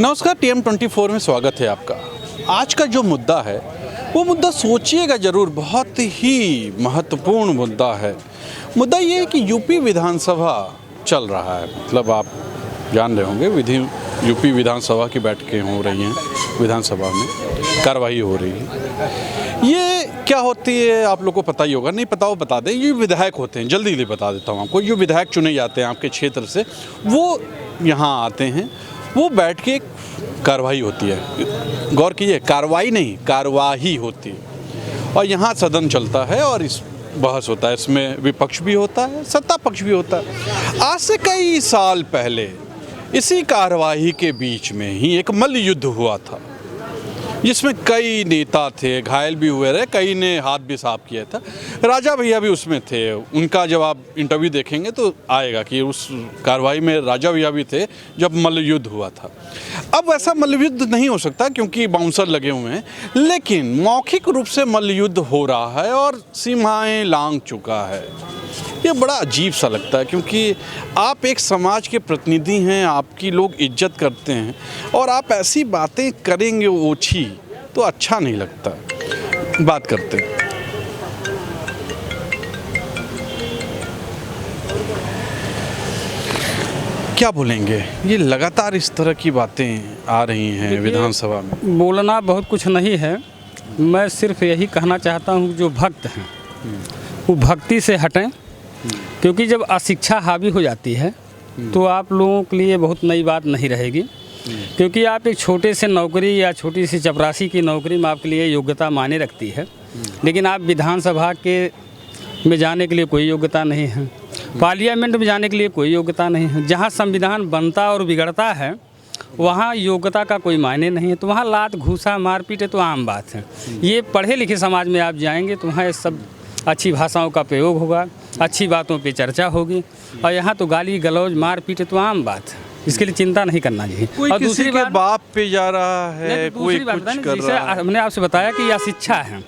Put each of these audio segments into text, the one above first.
नमस्कार, TM24 में स्वागत है आपका। आज का जो मुद्दा है वो मुद्दा सोचिएगा ज़रूर, बहुत ही महत्वपूर्ण मुद्दा है। मुद्दा ये है कि यूपी विधानसभा चल रहा है, मतलब आप जान रहे होंगे यूपी विधानसभा की बैठकें हो रही हैं, विधानसभा में कार्रवाई हो रही है। ये क्या होती है आप लोग को पता ही होगा, नहीं पता हो बता दें। ये विधायक होते हैं, जल्दी बता देता हूँ आपको। जो विधायक चुने जाते हैं आपके क्षेत्र से, वो यहाँ आते हैं, वो बैठ के कार्रवाई होती है। गौर कीजिए, कार्रवाई नहीं, कार्यवाही होती है। और यहाँ सदन चलता है और इस बहस होता है। इसमें विपक्ष भी होता है, सत्ता पक्ष भी होता है। आज से कई साल पहले इसी कार्यवाही के बीच में ही एक मल्ल युद्ध हुआ था, जिसमें कई नेता थे, घायल भी हुए रहे, कई ने हाथ भी साफ किया था। राजा भैया भी उसमें थे। उनका जब आप इंटरव्यू देखेंगे तो आएगा कि उस कार्रवाई में राजा भैया भी थे जब मल्ल युद्ध हुआ था। अब ऐसा मल्ल युद्ध नहीं हो सकता क्योंकि बाउंसर लगे हुए हैं, लेकिन मौखिक रूप से मल्ल युद्ध हो रहा है और सीमाएं लांघ चुका है। ये बड़ा अजीब सा लगता है, क्योंकि आप एक समाज के प्रतिनिधि हैं, आपकी लोग इज्जत करते हैं, और आप ऐसी बातें करेंगे ओछी तो अच्छा नहीं लगता। बात करते हैं। क्या बोलेंगे, ये लगातार इस तरह की बातें आ रही हैं विधानसभा में। बोलना बहुत कुछ नहीं है, मैं सिर्फ यही कहना चाहता हूँ, जो भक्त हैं वो भक्ति से हटें, क्योंकि जब अशिक्षा हावी हो जाती है तो आप लोगों के लिए बहुत नई बात नहीं रहेगी। क्योंकि आप एक छोटे से नौकरी या छोटी सी चपरासी की नौकरी में आपके लिए योग्यता मायने रखती है, लेकिन आप विधानसभा में जाने के लिए कोई योग्यता नहीं है, पार्लियामेंट में जाने के लिए कोई योग्यता नहीं है। जहाँ संविधान बनता और बिगड़ता है वहाँ योग्यता का कोई मायने नहीं है, तो वहाँ लात घूसा मारपीट है तो आम बात है। ये पढ़े लिखे समाज में आप जाएंगे तो वहाँ ये सब अच्छी भाषाओं का प्रयोग होगा, अच्छी बातों पे चर्चा होगी, और यहाँ तो गाली गलौज मारपीट तो आम बात है। इसके लिए चिंता नहीं करना चाहिए। कोई और दूसरी बात, बाप पे जा रहा है, कोई कुछ कर रहा है। हमने आपसे बताया कि यह शिक्षा है।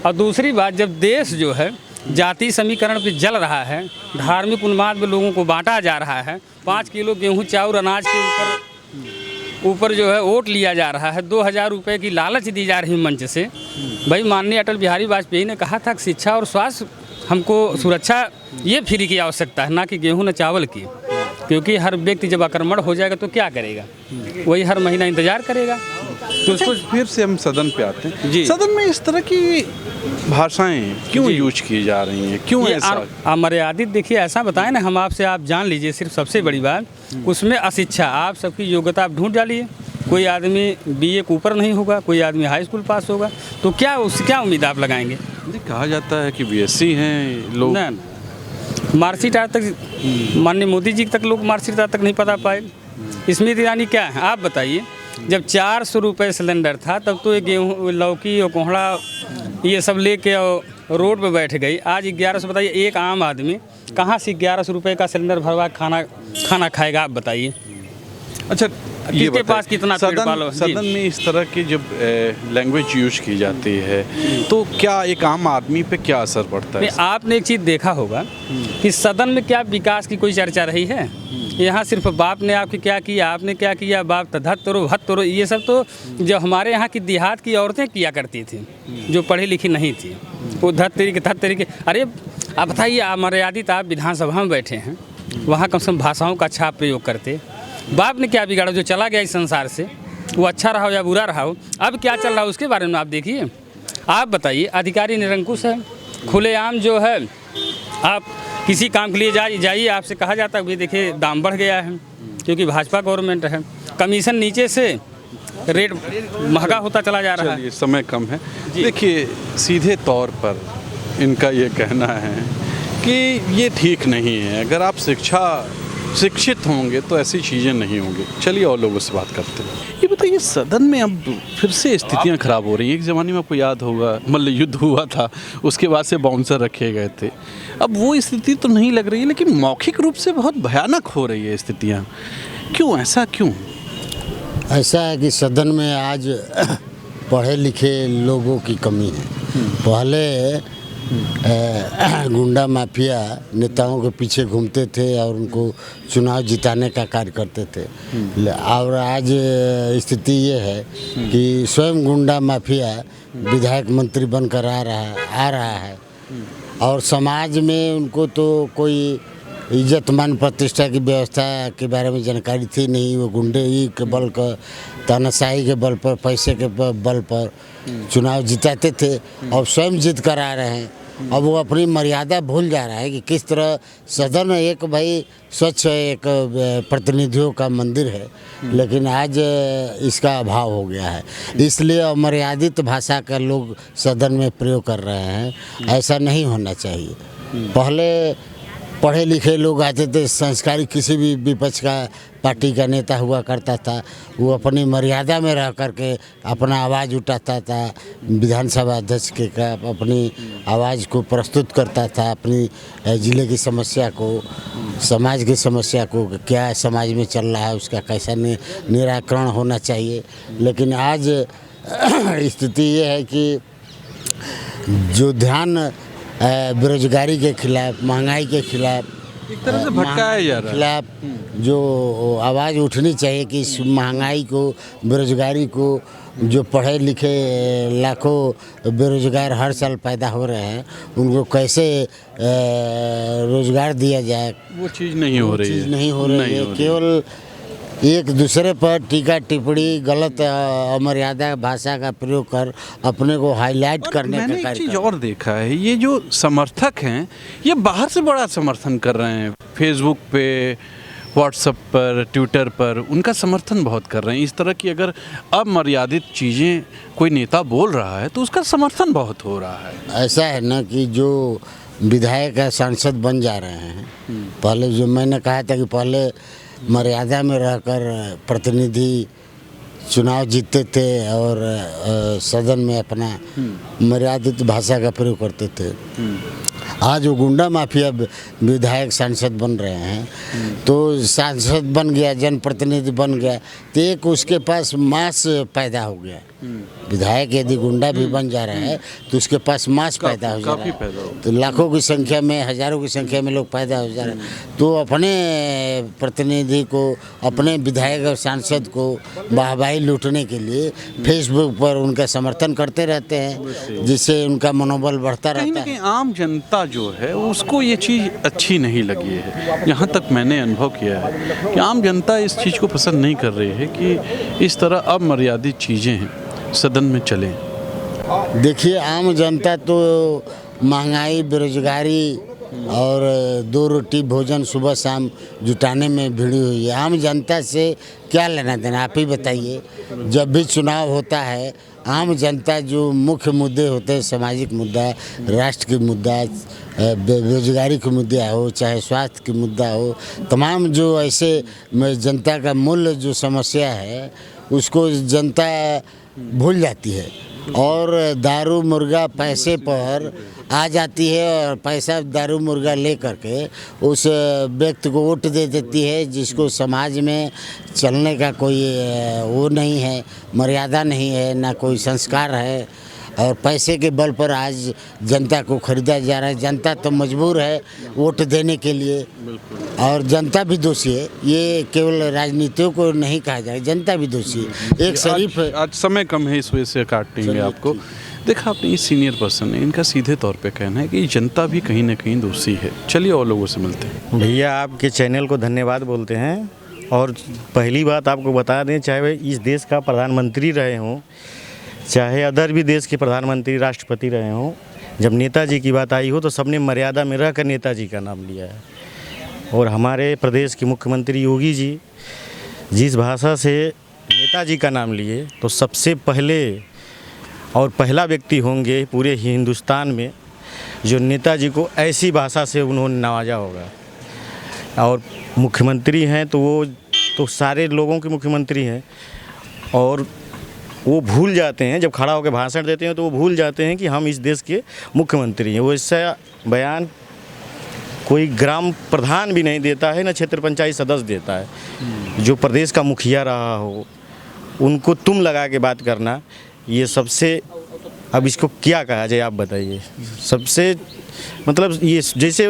और दूसरी बात, जब देश जो है जाति समीकरण पे जल रहा है, धार्मिक उन्माद में लोगों को बांटा जा रहा है, 5 किलो गेहूँ चाउर अनाज के ऊपर जो है वोट लिया जा रहा है, 2000 रुपये की लालच दी जा रही मंच से। भाई माननीय अटल बिहारी वाजपेयी ने कहा था कि शिक्षा और स्वास्थ्य हमको सुरक्षा ये फ्री की आवश्यकता है, ना कि गेहूं न चावल की। क्योंकि हर व्यक्ति जब आक्रमण हो जाएगा तो क्या करेगा, वही हर महीना इंतजार करेगा। तो उसको फिर से हम सदन पे आते हैं जी। सदन में इस तरह की भाषाएं क्यों यूज की जा रही हैं, क्यों ऐसा अमर्यादित? देखिए ऐसा बताएं ना, हम आपसे, आप जान लीजिए, सिर्फ सबसे बड़ी बात उसमें अशिक्षा। आप सबकी योग्यता आप ढूंढ डालिए। कोई आदमी BA के ऊपर नहीं होगा, कोई आदमी हाई स्कूल पास होगा, तो क्या उससे क्या उम्मीद आप लगाएंगे? कहा जाता है कि BSc हैं लोग, मार्कशीट आज तक माननीय मोदी जी तक लोग मार्कशीट आज तक नहीं पता पाए। स्मृति ईरानी क्या है आप बताइए? जब 400 रुपये सिलेंडर था तब तो ये गेहूँ, लौकी और कोहड़ा ये सब लेके रोड पे बैठ गई। आज 1100। बताइए एक आम आदमी कहाँ से 1100 रुपये का सिलेंडर भरवा खाना खाएगा, आप बताइए। अच्छा, किसके पास कितना सदन में इस तरह की जब लैंग्वेज यूज की जाती है तो क्या एक आम आदमी पे क्या असर पड़ता है? आपने एक चीज़ देखा होगा कि सदन में क्या विकास की कोई चर्चा रही है? यहाँ सिर्फ बाप ने आपके क्या किया, आपने क्या किया, बाप धत्तरो भत्तरो, ये सब तो जो हमारे यहाँ की देहात की औरतें किया करती थी, जो पढ़ी लिखी नहीं थी, वो धत्तरी के। अरे आप बताइए, अमर्यादित आप विधानसभा में बैठे हैं, वहाँ कम से कम भाषाओं का अच्छा प्रयोग करते। बाप ने क्या बिगाड़ा? जो चला गया इस संसार से, वो अच्छा रहा हो या बुरा रहा हो, अब क्या चल रहा है उसके बारे में आप देखिए। आप बताइए, अधिकारी निरंकुश है, खुलेआम जो है आप किसी काम के लिए जाइए, आपसे कहा जाता है भाई देखिए दाम बढ़ गया है, क्योंकि भाजपा गवर्नमेंट है। कमीशन नीचे से रेट महंगा होता चला जा रहा है। समय कम है। देखिए, सीधे तौर पर इनका ये कहना है कि ये ठीक नहीं है। अगर आप शिक्षित होंगे तो ऐसी चीज़ें नहीं होंगी। चलिए और लोगों से बात करते हैं। ये बताइए, सदन में अब फिर से स्थितियां खराब हो रही हैं। एक ज़माने में आपको याद होगा मल्ल युद्ध हुआ था, उसके बाद से बाउंसर रखे गए थे। अब वो स्थिति तो नहीं लग रही है, लेकिन मौखिक रूप से बहुत भयानक हो रही है स्थितियाँ। क्यों ऐसा, क्यों ऐसा है कि सदन में आज पढ़े लिखे लोगों की कमी है। पहले गुंडा माफिया नेताओं के पीछे घूमते थे और उनको चुनाव जिताने का कार्य करते थे। और आज स्थिति ये है कि स्वयं गुंडा माफिया विधायक मंत्री बनकर आ रहा है और समाज में उनको तो कोई इज्जत मान प्रतिष्ठा की व्यवस्था के बारे में जानकारी थी नहीं। वो गुंडे के बल पर, तानाशाही के बल पर, पैसे के बल पर चुनाव जिताते थे और स्वयं जीत कर आ रहे हैं। अब वो अपनी मर्यादा भूल जा रहा है कि किस तरह सदन एक भाई स्वच्छ एक प्रतिनिधियों का मंदिर है, लेकिन आज इसका अभाव हो गया है। इसलिए अमर्यादित भाषा का लोग सदन में प्रयोग कर रहे हैं। ऐसा नहीं होना चाहिए। पहले पढ़े लिखे लोग आते थे, संस्कारी किसी भी विपक्ष का पार्टी का नेता हुआ करता था, वो अपनी मर्यादा में रह करके अपना आवाज़ उठाता था, विधानसभा अध्यक्ष के का अपनी आवाज़ को प्रस्तुत करता था, अपनी ज़िले की समस्या को, समाज की समस्या को, क्या समाज में चल रहा है उसका कैसा निराकरण होना चाहिए। लेकिन आज स्थिति ये है कि जो ध्यान बेरोजगारी के खिलाफ, महंगाई के खिलाफ, एक तरह से भटकाया जा रहा है, खिलाफ जो आवाज़ उठनी चाहिए कि इस महंगाई को, बेरोजगारी को, जो पढ़े लिखे लाखों बेरोजगार हर साल पैदा हो रहे हैं, उनको कैसे रोजगार दिया जाए, वो चीज़ नहीं हो रही है। नहीं हो रही है। केवल एक दूसरे पर टीका टिप्पणी, गलत अमर्यादा भाषा का प्रयोग कर अपने को हाईलाइट करने का मैंने कार्य एक चीज़ कर रहे हैं। और देखा है, ये जो समर्थक हैं ये बाहर से बड़ा समर्थन कर रहे हैं। फेसबुक पे, व्हाट्सएप पर, ट्विटर पर उनका समर्थन बहुत कर रहे हैं। इस तरह की अगर अमर्यादित चीज़ें कोई नेता बोल रहा है तो उसका समर्थन बहुत हो रहा है। ऐसा है ना कि जो विधायक है सांसद बन जा रहे हैं, पहले जो मैंने कहा था कि पहले मर्यादा में रहकर प्रतिनिधि चुनाव जीतते थे और सदन में अपना मर्यादित भाषा का प्रयोग करते थे। आज वो गुंडा माफिया विधायक सांसद बन रहे हैं, तो सांसद बन गया, जनप्रतिनिधि बन गया, तो एक उसके पास मास पैदा हो गया। विधायक यदि गुंडा भी बन जा रहा है तो उसके पास मास पैदा हो जा रहा है, तो लाखों की संख्या में, हजारों की संख्या में लोग पैदा हो जा रहे हैं। तो अपने प्रतिनिधि को, अपने विधायक और सांसद को वाहवाही लूटने के लिए फेसबुक पर उनका समर्थन करते रहते हैं, जिससे उनका मनोबल बढ़ता कहीं रहता ना है। कहीं आम जनता जो है उसको ये चीज़ अच्छी नहीं लगी है। यहाँ तक मैंने अनुभव किया है कि आम जनता इस चीज़ को पसंद नहीं कर रही है कि इस तरह अमर्यादित चीज़ें सदन में चलें। देखिए, आम जनता तो महंगाई, बेरोजगारी और 2 रोटी भोजन सुबह शाम जुटाने में भिड़ी हुई है। आम जनता से क्या लेना देना, आप ही बताइए। जब भी चुनाव होता है, आम जनता जो मुख्य मुद्दे होते हैं, सामाजिक मुद्दा, राष्ट्र के मुद्दा, बेरोजगारी के मुद्दा हो, चाहे स्वास्थ्य के मुद्दा हो, तमाम जो ऐसे जनता का मूल जो समस्या है उसको जनता भूल जाती है और दारू मुर्गा पैसे पर आ जाती है और पैसा दारू मुर्गा ले करके उस व्यक्ति को वोट दे देती है, जिसको समाज में चलने का कोई वो नहीं है, मर्यादा नहीं है, ना कोई संस्कार है, और पैसे के बल पर आज जनता को खरीदा जा रहा है। जनता तो मजबूर है वोट देने के लिए, और जनता भी दोषी है। ये केवल राजनीतियों को नहीं कहा जाए, जनता भी दोषी है। एक शरीफ आज समय कम है, इस वजह से काटेंगे आपको। देखा आपने, ये सीनियर पर्सन है, इनका सीधे तौर पे कहना है कि जनता भी कहीं ना कहीं दोषी है। चलिए और लोगों से मिलते हैं। भैया, आपके चैनल को धन्यवाद बोलते हैं। और पहली बात आपको बता दें, चाहे वह इस देश का प्रधानमंत्री रहे हों, चाहे अदर भी देश के प्रधानमंत्री, राष्ट्रपति रहे हों, जब नेताजी की बात आई हो तो सबने मर्यादा में रहकर नेताजी का नाम लिया है। और हमारे प्रदेश के मुख्यमंत्री योगी जी जिस भाषा से नेताजी का नाम लिए, तो सबसे पहले और पहला व्यक्ति होंगे पूरे हिंदुस्तान में जो नेताजी को ऐसी भाषा से उन्होंने नवाजा होगा। और मुख्यमंत्री हैं तो वो तो सारे लोगों के मुख्यमंत्री हैं, और वो भूल जाते हैं, जब खड़ा होकर भाषण देते हैं तो वो भूल जाते हैं कि हम इस देश के मुख्यमंत्री हैं। वो ऐसा बयान कोई ग्राम प्रधान भी नहीं देता है, ना क्षेत्र पंचायत सदस्य देता है। जो प्रदेश का मुखिया रहा हो, उनको तुम लगा के बात करना, ये सबसे अब इसको क्या कहा जाए आप बताइए। सबसे मतलब ये जैसे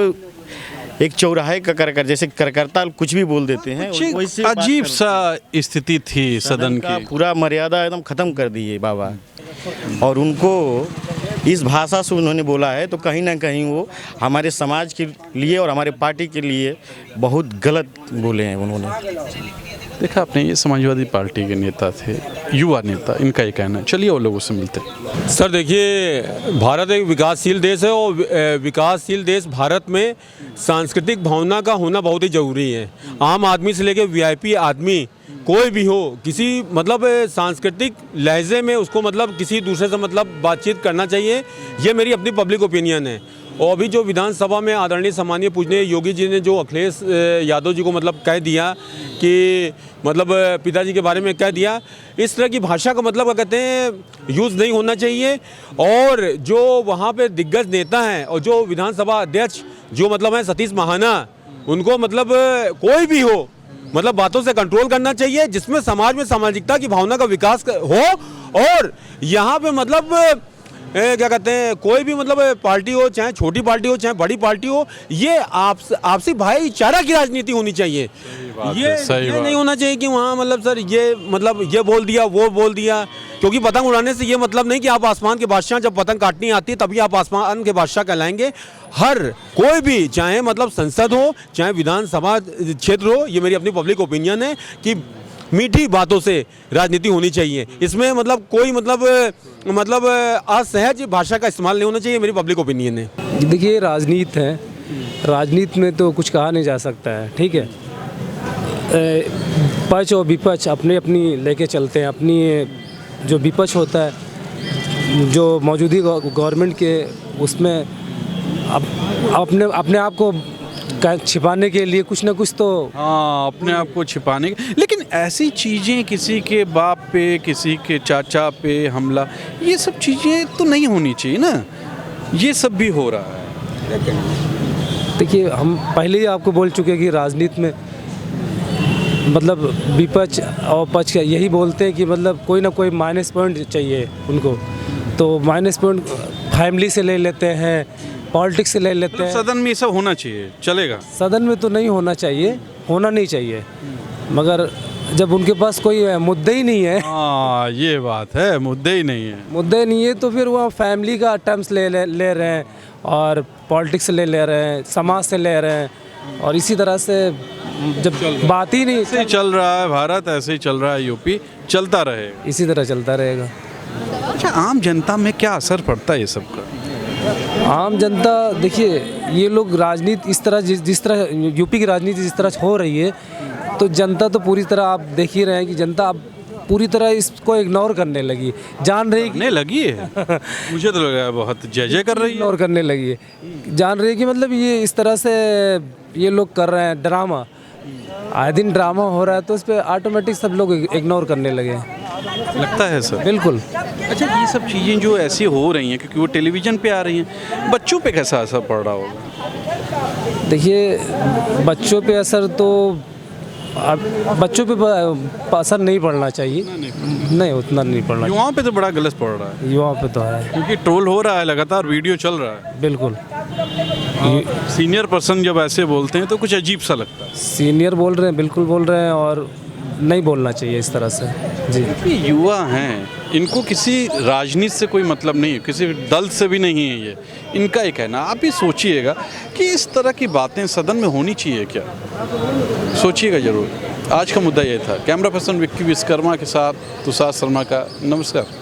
एक चौराहे का कर जैसे करकर्ता कुछ भी बोल देते हैं, वैसे बात अजीब करते सा स्थिति थी सदन का की। पूरा मर्यादा एकदम ख़त्म कर दी है बाबा। और उनको इस भाषा से उन्होंने बोला है तो कहीं ना कहीं वो हमारे समाज के लिए और हमारे पार्टी के लिए बहुत गलत बोले हैं उन्होंने। देखा आपने, ये समाजवादी पार्टी के नेता थे, युवा नेता, इनका ये कहना है। चलिए वो लोगों से मिलते हैं। सर देखिए, भारत एक विकासशील देश है और विकासशील देश भारत में सांस्कृतिक भावना का होना बहुत ही ज़रूरी है। आम आदमी से लेकर वीआईपी आदमी कोई भी हो, किसी मतलब सांस्कृतिक लहजे में उसको मतलब किसी दूसरे से मतलब बातचीत करना चाहिए। ये मेरी अपनी पब्लिक ओपिनियन है। और अभी जो विधानसभा में आदरणीय सम्मानीय पूजनीय योगी जी ने जो अखिलेश यादव जी को मतलब कह दिया कि मतलब पिताजी के बारे में कह दिया, इस तरह की भाषा का मतलब क्या कहते हैं यूज़ नहीं होना चाहिए। और जो वहाँ पे दिग्गज नेता हैं और जो विधानसभा अध्यक्ष जो मतलब हैं सतीश महाना, उनको मतलब कोई भी हो मतलब बातों से कंट्रोल करना चाहिए, जिसमें समाज में सामाजिकता की भावना का विकास हो। और यहाँ पे मतलब क्या कहते हैं कोई भी मतलब पार्टी हो, चाहे छोटी पार्टी हो चाहे बड़ी पार्टी हो, ये आपसी भाईचारा की राजनीति होनी चाहिए। ये नहीं होना चाहिए कि वहाँ मतलब सर ये मतलब ये बोल दिया वो बोल दिया। क्योंकि पतंग उड़ाने से ये मतलब नहीं कि आप आसमान के बादशाह, जब पतंग काटनी आती है तभी आप आसमान के बादशाह कहलाएंगे। हर कोई भी, चाहे मतलब संसद हो चाहे विधानसभा क्षेत्र हो, ये मेरी अपनी पब्लिक ओपिनियन है कि मीठी बातों से राजनीति होनी चाहिए। इसमें मतलब कोई मतलब असहज भाषा का इस्तेमाल नहीं होना चाहिए, मेरी पब्लिक ओपिनियन है। देखिए राजनीति है, राजनीति में तो कुछ कहा नहीं जा सकता है, ठीक है। पक्ष और विपक्ष अपने अपनी लेके चलते हैं। अपनी जो विपक्ष होता है जो मौजूदा गवर्नमेंट के, उसमें अपने आप को छिपाने के लिए कुछ ना कुछ तो अपने आप को छिपाने के। लेकिन ऐसी चीज़ें किसी के बाप पे, किसी के चाचा पे हमला, ये सब चीज़ें तो नहीं होनी चाहिए ना। ये सब भी हो रहा है। देखिए हम पहले ही आपको बोल चुके हैं कि राजनीति में मतलब विपक्ष और पक्ष यही बोलते हैं कि मतलब कोई ना कोई माइनस पॉइंट चाहिए उनको। तो माइनस पॉइंट फैमिली से ले लेते हैं, पॉलिटिक्स से ले लेते हैं। सदन में ये सब होना चाहिए, चलेगा? सदन में तो नहीं होना चाहिए, होना नहीं चाहिए, मगर जब उनके पास कोई मुद्दे ही नहीं है। ये बात है, मुद्दे ही नहीं है। मुद्दे नहीं है तो फिर वह फैमिली का टर्म्स ले रहे हैं और पॉलिटिक्स से ले रहे हैं, समाज से ले रहे हैं। और इसी तरह से जब बात ही नहीं, ऐसे ही चल रहा है भारत, ऐसे ही चल रहा है यूपी, चलता रहेगा, इसी तरह चलता रहेगा। अच्छा, आम जनता में क्या असर पड़ता है ये सब का? आम जनता, देखिए ये लोग राजनीति इस तरह जिस तरह यूपी की राजनीति जिस तरह हो रही है, तो जनता तो पूरी तरह आप देख ही रहे हैं कि जनता अब पूरी तरह इसको इग्नोर करने लगी, जान रही करने लगी है। मुझे तो लग रहा है बहुत जय कर रही है, इग्नोर करने लगी है, जान रही है कि मतलब ये इस तरह से ये लोग कर रहे हैं ड्रामा, आए दिन ड्रामा हो रहा है, तो उस पर ऑटोमेटिक सब लोग इग्नोर करने लगे हैं। लगता है सर? बिल्कुल। अच्छा, ये सब चीज़ें जो ऐसी हो रही हैं क्योंकि वो टेलीविज़न पे आ रही हैं, बच्चों पे कैसा असर पड़ रहा होगा? देखिए बच्चों पे असर तो बच्चों पे असर नहीं पड़ना चाहिए, नहीं उतना नहीं पड़ना चाहिए। युवाओं पे तो बड़ा गलत पड़ रहा है। युवाओं पे तो है, क्योंकि ट्रोल हो रहा है, लगातार वीडियो चल रहा है। बिल्कुल। सीनियर पर्सन जब ऐसे बोलते हैं तो कुछ अजीब सा लगता है। सीनियर बोल रहे हैं, बिल्कुल बोल रहे हैं, और नहीं बोलना चाहिए इस तरह से जी। ये युवा हैं, इनको किसी राजनीति से कोई मतलब नहीं है, किसी दल से भी नहीं है ये, इनका ही कहना। आप भी सोचिएगा कि इस तरह की बातें सदन में होनी चाहिए क्या, सोचिएगा ज़रूर। आज का मुद्दा ये था। कैमरा पर्सन विक्की विश्वकर्मा के साथ तुषार शर्मा का नमस्कार।